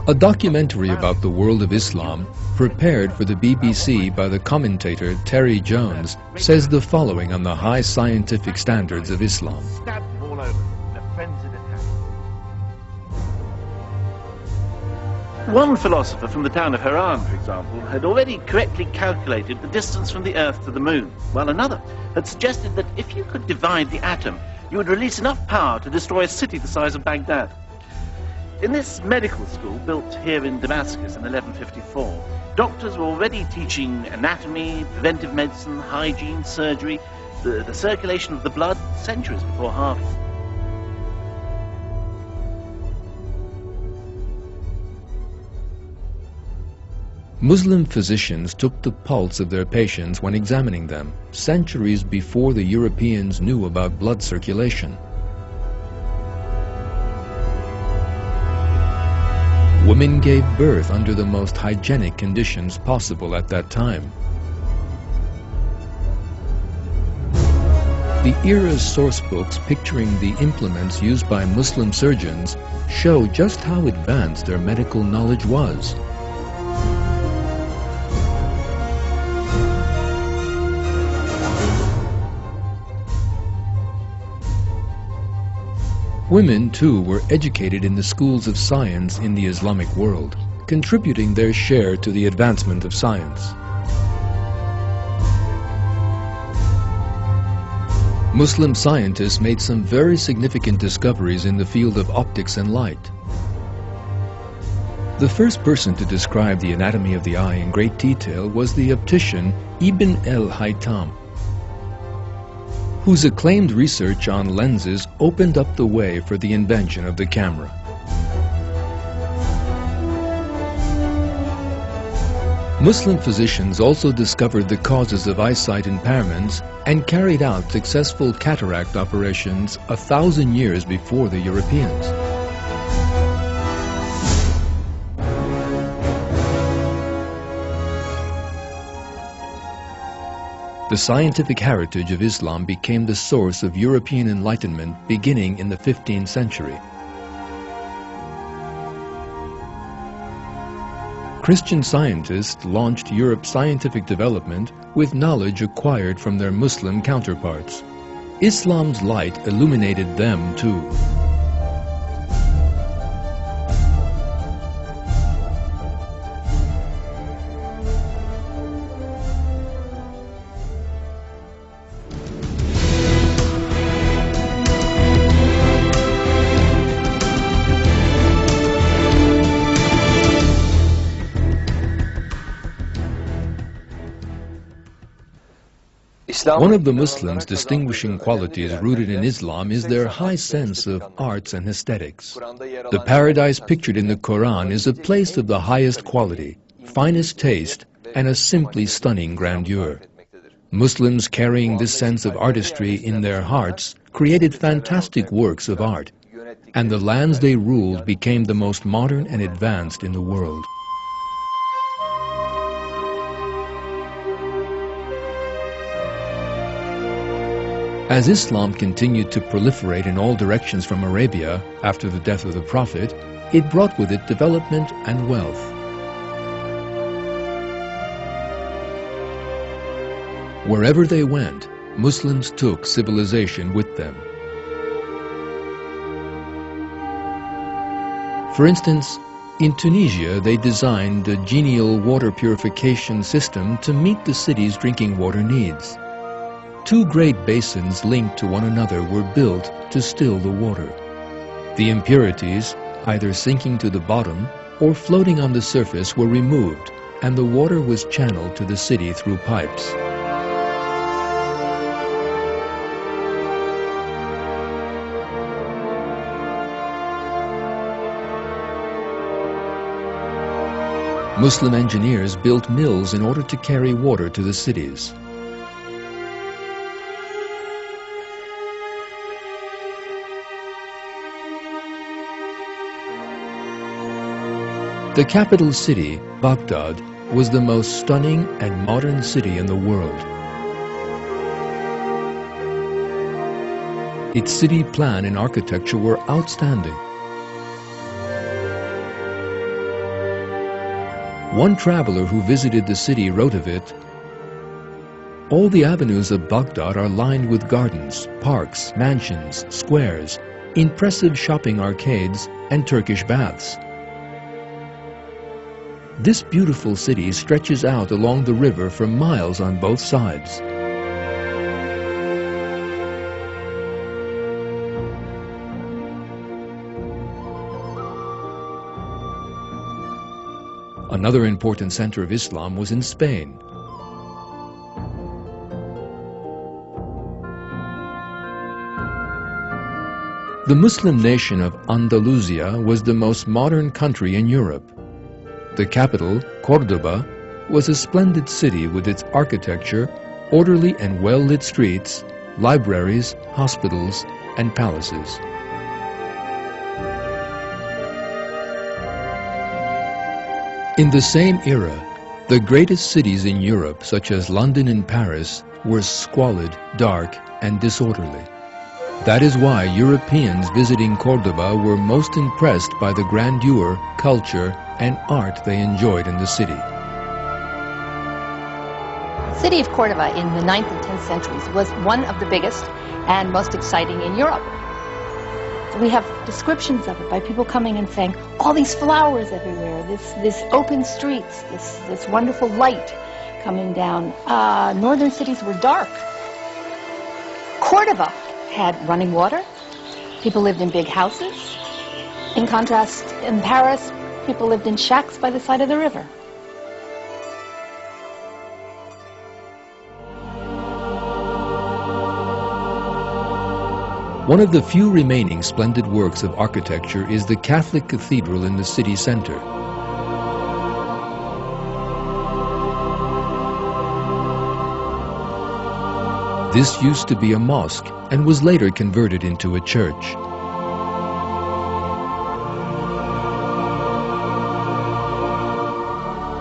A documentary about the world of Islam, prepared for the BBC by the commentator Terry Jones, says the following on the high scientific standards of Islam. One philosopher from the town of Haran, for example, had already correctly calculated the distance from the Earth to the Moon, while another had suggested that if you could divide the atom, you would release enough power to destroy a city the size of Baghdad. In this medical school, built here in Damascus in 1154, doctors were already teaching anatomy, preventive medicine, hygiene, surgery, the circulation of the blood centuries before Harvey. Muslim physicians took the pulse of their patients when examining them, centuries before the Europeans knew about blood circulation. Women gave birth under the most hygienic conditions possible at that time. The era's sourcebooks picturing the implements used by Muslim surgeons show just how advanced their medical knowledge was. Women, too, were educated in the schools of science in the Islamic world, contributing their share to the advancement of science. Muslim scientists made some very significant discoveries in the field of optics and light. The first person to describe the anatomy of the eye in great detail was the optician Ibn al-Haytham, whose acclaimed research on lenses opened up the way for the invention of the camera. Muslim physicians also discovered the causes of eyesight impairments and carried out successful cataract operations 1,000 years before the Europeans. The scientific heritage of Islam became the source of European enlightenment beginning in the 15th century. Christian scientists launched Europe's scientific development with knowledge acquired from their Muslim counterparts. Islam's light illuminated them too. One of the Muslims' distinguishing qualities rooted in Islam is their high sense of arts and aesthetics. The paradise pictured in the Quran is a place of the highest quality, finest taste, and a simply stunning grandeur. Muslims carrying this sense of artistry in their hearts created fantastic works of art, and the lands they ruled became the most modern and advanced in the world. As Islam continued to proliferate in all directions from Arabia after the death of the Prophet, it brought with it development and wealth. Wherever they went, Muslims took civilization with them. For instance, in Tunisia, they designed a genial water purification system to meet the city's drinking water needs. 2 great basins linked to one another were built to still the water. The impurities, either sinking to the bottom or floating on the surface, were removed, and the water was channeled to the city through pipes. Muslim engineers built mills in order to carry water to the cities. The capital city, Baghdad, was the most stunning and modern city in the world. Its city plan and architecture were outstanding. One traveler who visited the city wrote of it, "All the avenues of Baghdad are lined with gardens, parks, mansions, squares, impressive shopping arcades, and Turkish baths. This beautiful city stretches out along the river for miles on both sides." Another important center of Islam was in Spain. The Muslim nation of Andalusia was the most modern country in Europe. The capital, Cordoba, was a splendid city with its architecture, orderly and well-lit streets, libraries, hospitals, and palaces. In the same era, the greatest cities in Europe, such as London and Paris, were squalid, dark, and disorderly. That is why Europeans visiting Cordoba were most impressed by the grandeur, culture, and art they enjoyed in the city. The city of Cordoba in the 9th and 10th centuries was one of the biggest and most exciting in Europe. We have descriptions of it by people coming and saying, all these flowers everywhere, this open streets, this wonderful light coming down. Northern cities were dark. Cordoba had running water. People lived in big houses. In contrast, in Paris, people lived in shacks by the side of the river. One of the few remaining splendid works of architecture is the Catholic Cathedral in the city center. This used to be a mosque and was later converted into a church.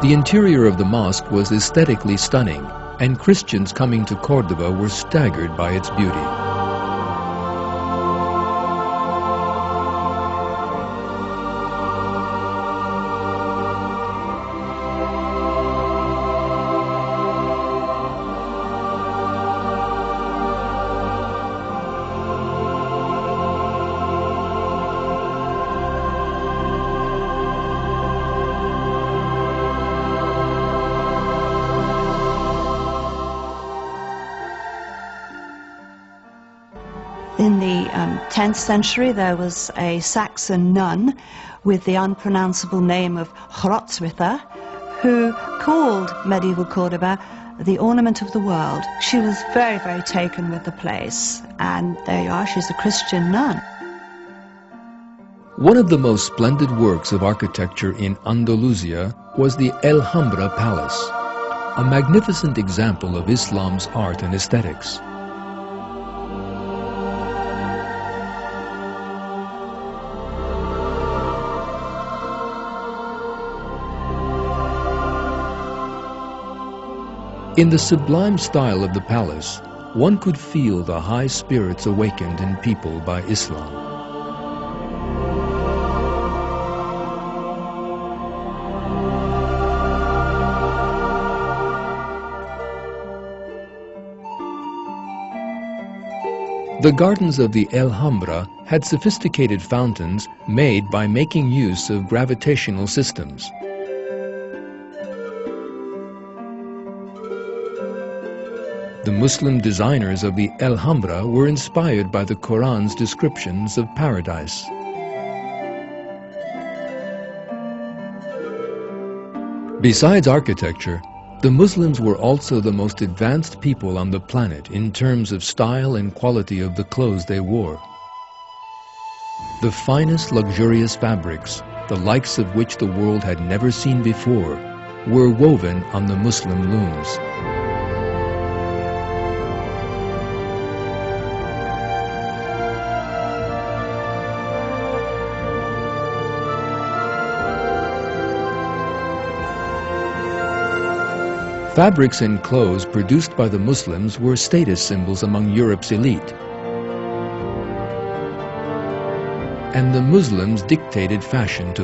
The interior of the mosque was aesthetically stunning, and Christians coming to Cordoba were staggered by its beauty. In the 10th century, there was a Saxon nun with the unpronounceable name of Hrotswitha, who called medieval Cordoba the ornament of the world. She was very, very taken with the place, and there you are, she's a Christian nun. One of the most splendid works of architecture in Andalusia was the Alhambra Palace, a magnificent example of Islam's art and aesthetics. In the sublime style of the palace, one could feel the high spirits awakened in people by Islam. The gardens of the Alhambra had sophisticated fountains made by making use of gravitational systems. The Muslim designers of the Alhambra were inspired by the Quran's descriptions of paradise. Besides architecture, the Muslims were also the most advanced people on the planet in terms of style and quality of the clothes they wore. The finest luxurious fabrics, the likes of which the world had never seen before, were woven on the Muslim looms. Fabrics and clothes produced by the Muslims were status symbols among Europe's elite. And the Muslims dictated fashion to